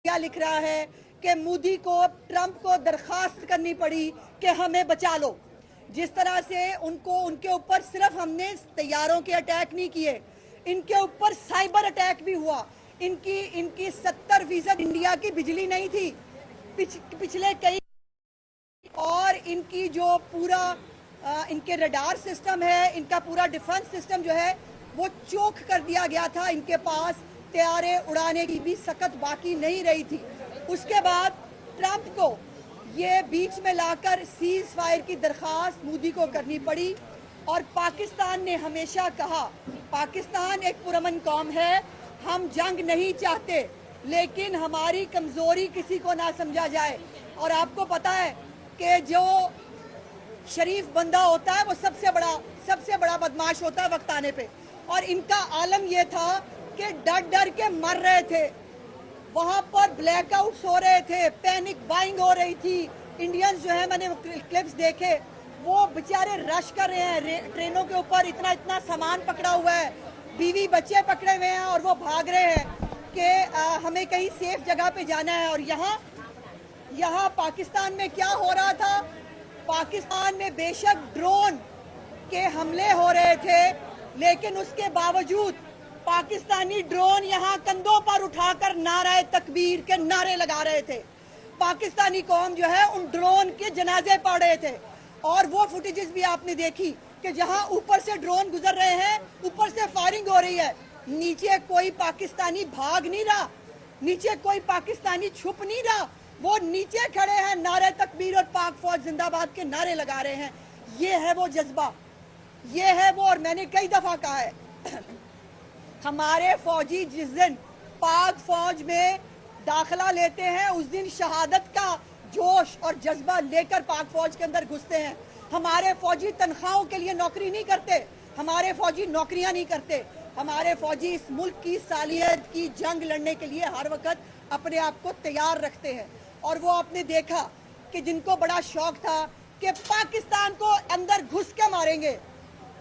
क्या लिख रहा है कि मोदी को ट्रंप को दरखास्त करनी पड़ी कि हमें बचा लो। जिस तरह से उनके ऊपर सिर्फ हमने तैयारों के अटैक नहीं किए, इनके ऊपर साइबर अटैक भी हुआ। इनकी 70% इंडिया की बिजली नहीं थी पिछले कई, और इनकी जो पूरा इनके रडार सिस्टम है, इनका पूरा डिफेंस सिस्टम जो है वो चोक कर दिया गया था। इनके पास तैयारे उड़ाने की भी सकत बाकी नहीं रही थी। उसके बाद ट्रंप को ये बीच में लाकर सीज फायर की दरखास्त मोदी को करनी पड़ी। और पाकिस्तान ने हमेशा कहा, पाकिस्तान एक पुरअमन कौम है, हम जंग नहीं चाहते, लेकिन हमारी कमजोरी किसी को ना समझा जाए। और आपको पता है कि जो शरीफ बंदा होता है वो सबसे बड़ा बदमाश होता है वक्त आने पे। और इनका आलम ये था कि डर डर के मर रहे थे, वहां पर ब्लैकआउट्स हो रहे थे, पैनिक बाइंग हो रही थी। इंडियंस जो है, मैंने क्लिप्स देखे, वो बेचारे रश कर रहे हैं ट्रेनों के ऊपर, इतना सामान पकड़ा हुआ है, बीवी बच्चे पकड़े हुए हैं और वो भाग रहे हैं कि हमें कहीं सेफ जगह पे जाना है। और यहाँ पाकिस्तान में क्या हो रहा था, पाकिस्तान में बेशक ड्रोन के हमले हो रहे थे, लेकिन उसके बावजूद पाकिस्तानी ड्रोन यहाँ कंधों पर उठाकर नारे तकबीर के नारे लगा रहे थे। पाकिस्तानी कौम जो है उन ड्रोन के जनाजे पढ़ रहे थे। और वो फुटेजेस भी आपने देखी कि जहाँ ऊपर से ड्रोन गुजर रहे हैं, ऊपर से फायरिंग हो रही है, नीचे कोई पाकिस्तानी भाग नहीं रहा, नीचे कोई पाकिस्तानी छुप नहीं रहा, वो नीचे खड़े हैं, नारे तकबीर और पाक फौज जिंदाबाद के नारे लगा रहे हैं। ये है वो जज्बा, ये है वो। और मैंने कई दफा कहा है, हमारे फौजी जिस दिन पाक फौज में दाखिला लेते हैं, उस दिन शहादत का जोश और जज्बा लेकर पाक फौज के अंदर घुसते हैं। हमारे फौजी तनख्वाहों के लिए नौकरी नहीं करते, हमारे फौजी नौकरियां नहीं करते, हमारे फौजी इस मुल्क की सालियत की जंग लड़ने के लिए हर वक्त अपने आप को तैयार रखते हैं। और वो आपने देखा कि जिनको बड़ा शौक था कि पाकिस्तान को अंदर घुस के मारेंगे,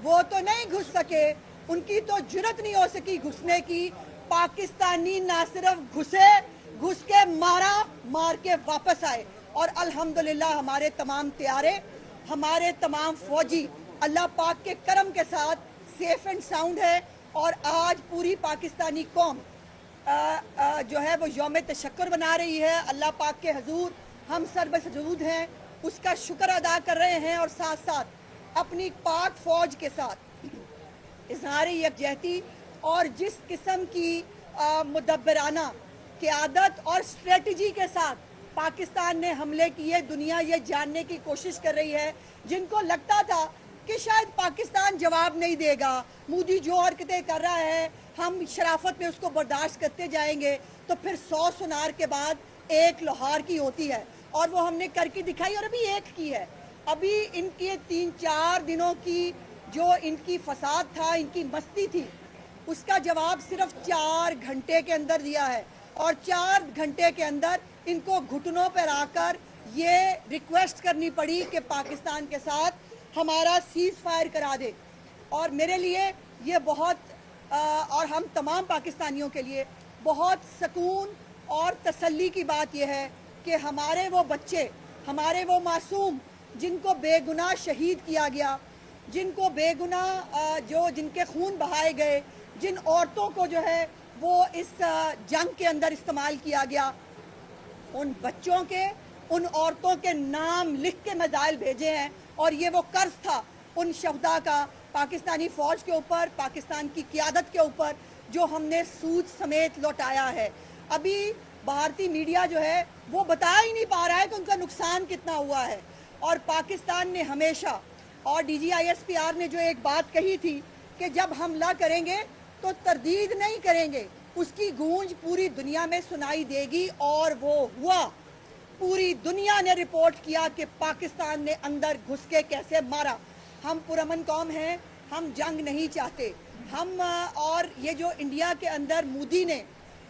वो तो नहीं घुस सके, उनकी तो जुर्रत नहीं हो सकी घुसने की। पाकिस्तानी ना सिर्फ घुस के मार के वापस आए। और अल्हम्दुलिल्लाह हमारे तमाम तैयारे, हमारे तमाम फौजी अल्लाह पाक के करम के साथ सेफ एंड साउंड है। और आज पूरी पाकिस्तानी कौम जो है वो यौम तशक्कुर बना रही है। अल्लाह पाक के हजूर हम सर्वसजूद हैं, उसका शुक्र अदा कर रहे हैं। और साथ साथ अपनी पाक फौज के साथ इजहार यकजहती और जिस किस्म की मुदब्बराना क़यादत और स्ट्रेटजी के साथ पाकिस्तान ने हमले किए, दुनिया ये जानने की कोशिश कर रही है। जिनको लगता था कि शायद पाकिस्तान जवाब नहीं देगा, मोदी जो हरकतें कर रहा है हम शराफत में उसको बर्दाश्त करते जाएंगे, तो फिर 100 सुनार के बाद एक लोहार की होती है। और वो हमने करके दिखाई, और अभी एक की है। अभी इनके 3-4 दिनों की जो इनकी फसाद था, इनकी मस्ती थी, उसका जवाब सिर्फ 4 घंटे के अंदर दिया है। और 4 घंटे के अंदर इनको घुटनों पर आकर ये रिक्वेस्ट करनी पड़ी कि पाकिस्तान के साथ हमारा सीज फायर करा दे। और मेरे लिए ये बहुत और हम तमाम पाकिस्तानियों के लिए बहुत सुकून और तसल्ली की बात यह है कि हमारे वो बच्चे, हमारे वो मासूम जिनको बेगुनाह शहीद किया गया, जिनको बेगुनाह जिनके खून बहाए गए, जिन औरतों को जो है वो इस जंग के अंदर इस्तेमाल किया गया, उन बच्चों के, उन औरतों के नाम लिख के मिसाइल भेजे हैं। और ये वो कर्ज था उन शहदा का पाकिस्तानी फौज के ऊपर, पाकिस्तान की क़यादत के ऊपर, जो हमने सूद समेत लौटाया है। अभी भारतीय मीडिया जो है वो बता ही नहीं पा रहा है कि उनका नुकसान कितना हुआ है। और पाकिस्तान ने हमेशा, और DGISPR ने जो एक बात कही थी कि जब हमला करेंगे तो तरदीद नहीं करेंगे, उसकी गूंज पूरी दुनिया में सुनाई देगी। और वो हुआ, पूरी दुनिया ने रिपोर्ट किया कि पाकिस्तान ने अंदर घुस के कैसे मारा। हम पुरअमन कौम हैं, हम जंग नहीं चाहते। हम और ये जो इंडिया के अंदर मोदी ने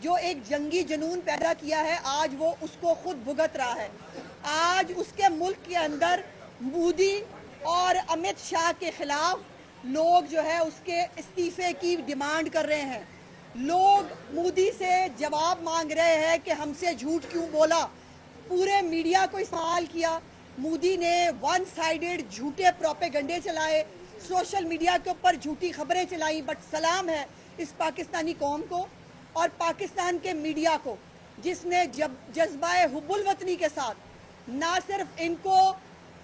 जो एक जंगी जुनून पैदा किया है, आज वो उसको खुद भुगत रहा है। आज उसके मुल्क के अंदर मोदी और अमित शाह के खिलाफ लोग जो है उसके इस्तीफे की डिमांड कर रहे हैं। लोग मोदी से जवाब मांग रहे हैं कि हमसे झूठ क्यों बोला। पूरे मीडिया को इस्तेमाल किया। मोदी ने वन साइडेड झूठे प्रोपेगंडे चलाए, सोशल मीडिया के ऊपर झूठी खबरें चलाई। बट सलाम है इस पाकिस्तानी कौम को और पाकिस्तान के मीडिया को, जिसने जज्बाए हुब्बुल वतनी के साथ ना सिर्फ इनको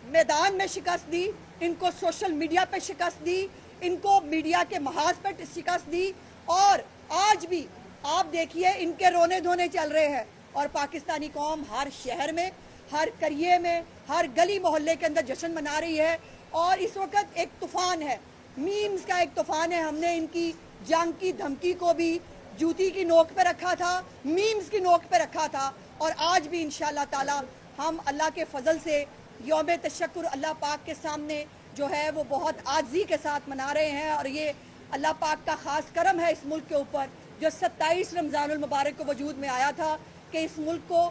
मैदान में शिकस्त दी, इनको सोशल मीडिया पे शिकस्त दी, इनको मीडिया के महाज पर शिकस्त दी, और आज भी आप देखिए इनके रोने धोने चल रहे हैं। और पाकिस्तानी कौम हर शहर में, हर करिए में, हर गली मोहल्ले के अंदर जश्न मना रही है। और इस वक्त एक तूफान है, मीम्स का एक तूफान है। हमने इनकी जंग की धमकी को भी जूती की नोक पे रखा था, मीम्स की नोक पे रखा था, और आज भी इंशाअल्लाह ताला हम अल्लाह के फजल से यौम तशक्कुर अल्लाह पाक के सामने जो है वो बहुत आज़ी के साथ मना रहे हैं। और ये अल्लाह पाक का ख़ास करम है इस मुल्क के ऊपर, जो 27 रमज़ानुल मुबारक को वजूद में आया था कि इस मुल्क को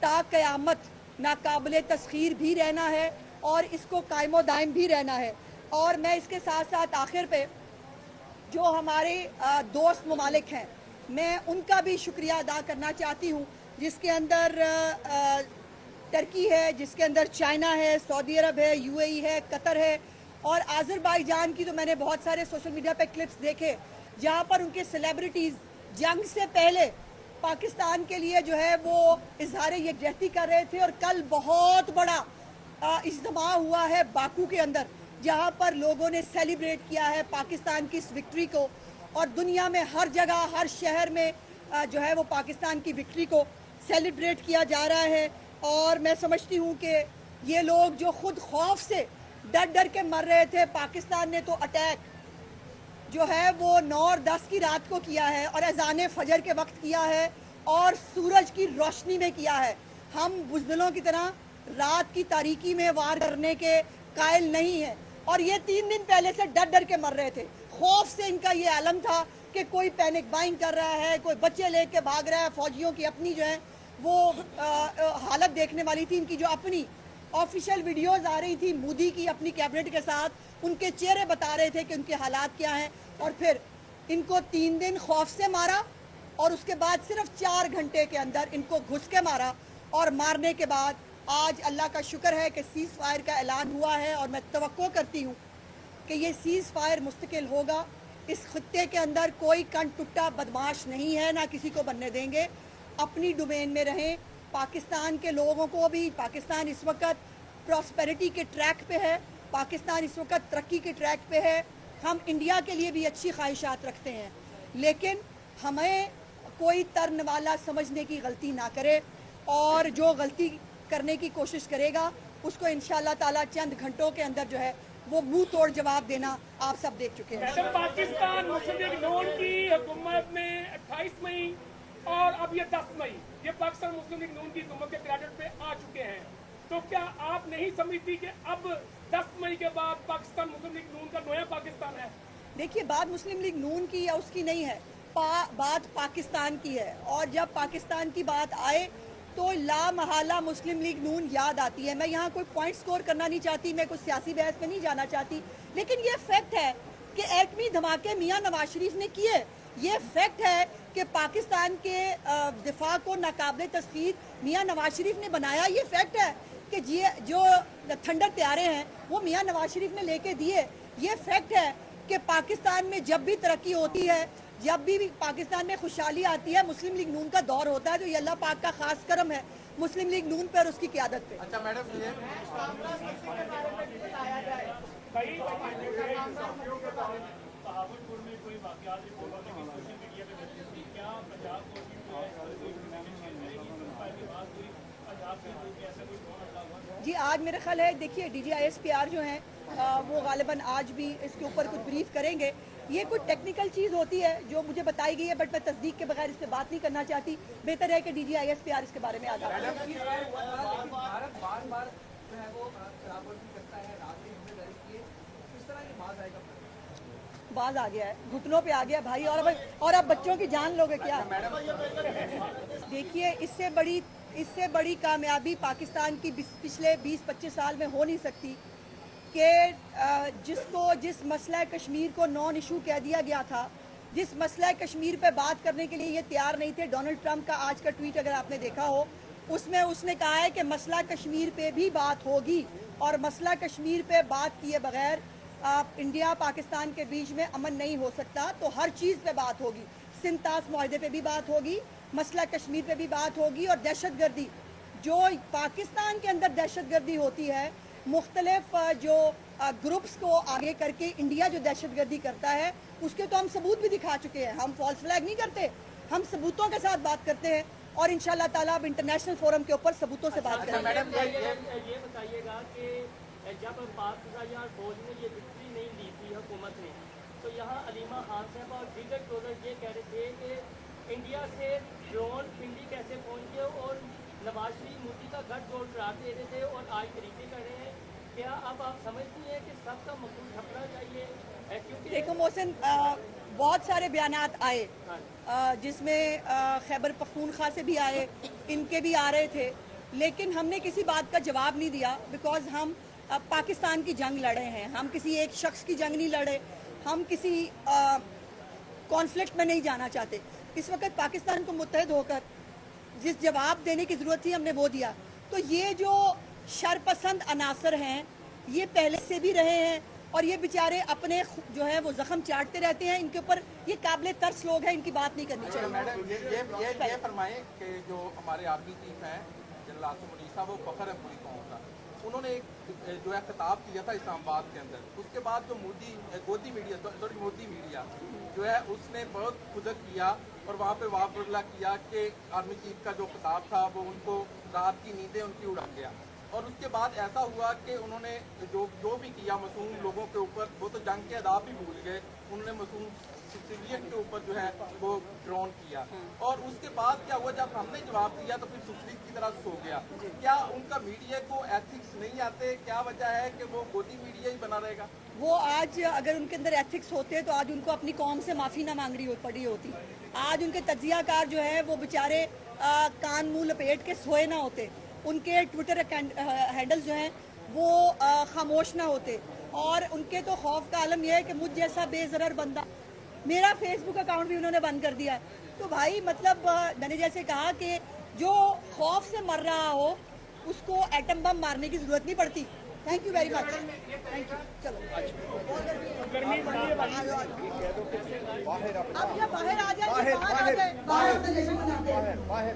ता क़यामत नाकाबिल तस्खीर भी रहना है और इसको कायमो दायम भी रहना है। और मैं इसके साथ साथ आखिर पे जो हमारे दोस्त ममालिक हैं, मैं उनका भी शुक्रिया अदा करना चाहती हूँ, जिसके अंदर टर्की है, जिसके अंदर चाइना है, सऊदी अरब है, यूएई है, कतर है, और आज़रबाईजान की तो मैंने बहुत सारे सोशल मीडिया पे क्लिप्स देखे जहाँ पर उनके सेलिब्रिटीज़ जंग से पहले पाकिस्तान के लिए जो है वो इजहार यकजहती कर रहे थे। और कल बहुत बड़ा इज्तिमा हुआ है बाकू के अंदर, जहाँ पर लोगों ने सेलिब्रेट किया है पाकिस्तान की इस विक्ट्री को, और दुनिया में हर जगह हर शहर में जो है वो पाकिस्तान की विक्ट्री को सेलिब्रेट किया जा रहा है। और मैं समझती हूँ कि ये लोग जो खुद खौफ से डर डर के मर रहे थे, पाकिस्तान ने तो अटैक जो है वो 9 और 10 की रात को किया है और अज़ान फजर के वक्त किया है और सूरज की रोशनी में किया है। हम बुज़दिलों की तरह रात की तारीकी में वार करने के कायल नहीं हैं। और ये 3 दिन पहले से डर डर के मर रहे थे, खौफ से इनका ये आलम था कि कोई पैनिक बाइंग कर रहा है, कोई बच्चे लेके भाग रहा है। फौजियों की अपनी जो है वो हालत देखने वाली थी, इनकी जो अपनी ऑफिशियल वीडियोस आ रही थी मोदी की अपनी कैबिनेट के साथ, उनके चेहरे बता रहे थे कि उनके हालात क्या हैं। और फिर इनको 3 दिन खौफ से मारा और उसके बाद सिर्फ 4 घंटे के अंदर इनको घुस के मारा। और मारने के बाद आज अल्लाह का शुक्र है कि सीज़ फायर का ऐलान हुआ है और मैं तवक्को करती हूँ कि ये सीज़ फायर मुस्तकिल होगा। इस खित्ते के अंदर कोई कन टुट्टा बदमाश नहीं है, ना किसी को बनने देंगे। अपनी डोमेन में रहें। पाकिस्तान के लोगों को भी, पाकिस्तान इस वक्त प्रॉस्पेरिटी के ट्रैक पे है, पाकिस्तान इस वक्त तरक्की के ट्रैक पे है। हम इंडिया के लिए भी अच्छी ख्वाहिशात रखते हैं, लेकिन हमें कोई तरन वाला समझने की गलती ना करे, और जो गलती करने की कोशिश करेगा उसको इंशाअल्लाह ताला चंद घंटों के अंदर जो है वो मुंह तोड़ जवाब देना आप सब देख चुके हैं। पाकिस्तान मुस्लिम लीग नून की हुकूमत में 28 मई और अब ये 10 मई ये पाकिस्तान मुस्लिम लीग नून की हुकूमत के क्रेडिट पे आ चुके हैं, तो क्या आप नहीं समझती कि अब 10 मई के बाद पाकिस्तान मुस्लिम लीग नून का नया पाकिस्तान है? देखिए, बात मुस्लिम लीग नून की या उसकी नहीं है, बात पाकिस्तान की है। और जब पाकिस्तान की बात आए तो ला महाला मुस्लिम लीग नून याद आती है। मैं यहाँ कोई पॉइंट स्कोर करना नहीं चाहती, मैं कुछ सियासी बहस में नहीं जाना चाहती, लेकिन ये फैक्ट है कि एटमी धमाके मियाँ नवाज शरीफ ने किए। ये फैक्ट है कि पाकिस्तान के दिफा को नाकाबिल तस्खीर मियाँ नवाज शरीफ ने बनाया। ये फैक्ट है कि जो थंडर तैयारे हैं वो मियाँ नवाज शरीफ ने लेके दिए। ये फैक्ट है कि पाकिस्तान में जब भी तरक्की होती है, जब भी पाकिस्तान में खुशहाली आती है, मुस्लिम लीग नून का दौर होता है। तो ये अल्लाह पाक का खास करम है मुस्लिम लीग नून पर, उसकी क़यादत पे। अच्छा मैडम, जी आज मेरा ख्याल है, देखिए DGISPR जो हैं वो गालिबन आज भी इसके ऊपर कुछ ब्रीफ करेंगे। ये कुछ टेक्निकल चीज़ होती है जो मुझे बताई गई है, बट मैं तस्दीक के बगैर इस पर बात नहीं करना चाहती। बेहतर है कि DGISPR इसके बारे में आगाह करें। बाज आ गया है, घुटनों पे आ गया भाई, और अब बच्चों की जान लोगे क्या? देखिए, इससे बड़ी कामयाबी पाकिस्तान की पिछले 20-25 साल में हो नहीं सकती कि जिस मसला कश्मीर को नॉन इशू कह दिया गया था, जिस मसला कश्मीर पे बात करने के लिए ये तैयार नहीं थे। डोनाल्ड ट्रंप का आज का ट्वीट अगर आपने देखा हो, उसमें उसने कहा है कि मसला कश्मीर पे भी बात होगी और मसला कश्मीर पे बात किए बगैर इंडिया पाकिस्तान के बीच में अमन नहीं हो सकता। तो हर चीज़ पे बात होगी, सिंतास मुआहदे पे भी बात होगी, मसला कश्मीर पे भी बात होगी। और दहशतगर्दी, जो पाकिस्तान के अंदर दहशतगर्दी होती है, मुख्तलिफ जो ग्रुप्स को आगे करके इंडिया जो दहशतगर्दी करता है, उसके तो हम सबूत भी दिखा चुके हैं। हम फॉल्स फ्लैग नहीं करते, हम सबूतों के साथ बात करते हैं और इंशाल्लाह ताला अब इंटरनेशनल फोरम के ऊपर सबूतों से बात करेंगे। मैडम ये बताइएगा कि जब पाकिस्तान फौज ने ये विक्ट्री नहीं ली थी हुकूमत ने, तो यहाँ अलीमा खान साहब और दीगर डोनर ये कह रहे थे कि इंडिया से ड्रोन पिंडी कैसे पहुँचे और नवाज शरीफ मोदी का गठजोड़ करार दे रहे थे और आज तरीके कर रहे हैं। क्या अब आप समझती हैं कि सबका मकबूल छपना चाहिए? क्योंकि देखो मोहसिन, बहुत सारे बयानात आए जिसमें खैबर पख्तूनख्वा से भी आए, इनके भी आ रहे थे, लेकिन हमने किसी बात का जवाब नहीं दिया। बिकॉज हम पाकिस्तान की जंग लड़े हैं, हम किसी एक शख्स की जंग नहीं लड़े, हम किसी कॉन्फ्लिक्ट में नहीं जाना चाहते। इस वक्त पाकिस्तान को मुत्तहद होकर जिस जवाब देने की ज़रूरत थी हमने वो दिया। तो ये जो शरपसंद अनासर हैं ये पहले से भी रहे हैं और ये बेचारे अपने जो है वो जख्म चाटते रहते हैं। इनके ऊपर ये काबिल तरस लोग हैं, इनकी बात नहीं करनी चाहिए। मैडम ये फरमाएं कि जो हमारे आर्मी चीफ हैं जनरल आसिम मुनीर साहब, वो फखर है पूरी कौम का, उन्होंने एक जो है खिताब किया था इस्लामाबाद के अंदर। उसके बाद जो मोदी मीडिया जो है उसने बहुत खुदक किया और वहाँ पे वापरला किया कि आर्मी चीफ का जो खिताब था वो उनको रात की नींदें उनकी उड़ा गया। और उसके बाद ऐसा हुआ कि उन्होंने जो भी किया मासूम लोगों के ऊपर, वो तो जंग के आदाब भी भूल गए, उन्होंने मासूम सिविलियन के ऊपर जो है वो ड्रोन किया। और उसके बाद क्या हुआ, जब हमने जवाब दिया तो फिर सुसरीत की तरह सो गया। क्या उनका मीडिया को एथिक्स नहीं आते? क्या वजह है कि वो मोदी मीडिया ही बना रहेगा? वो आज अगर उनके अंदर एथिक्स होते तो आज उनको अपनी कौम से माफ़ी ना मांगनी पड़ी होती। आज उनके तज्जियाकार जो है वो बेचारे कान मुंह लपेट के सोए ना होते, उनके ट्विटर हैंडल जो हैं वो खामोश ना होते। और उनके तो खौफ का आलम यह है कि मुझ जैसा बेज़रर बंदा, मेरा फेसबुक अकाउंट भी उन्होंने बंद कर दिया। तो भाई मतलब मैंने जैसे कहा कि जो खौफ से मर रहा हो उसको एटम बम मारने की ज़रूरत नहीं पड़ती। Thank you very much. Thank you. चलो अब या बाहर आ जाए, बाहर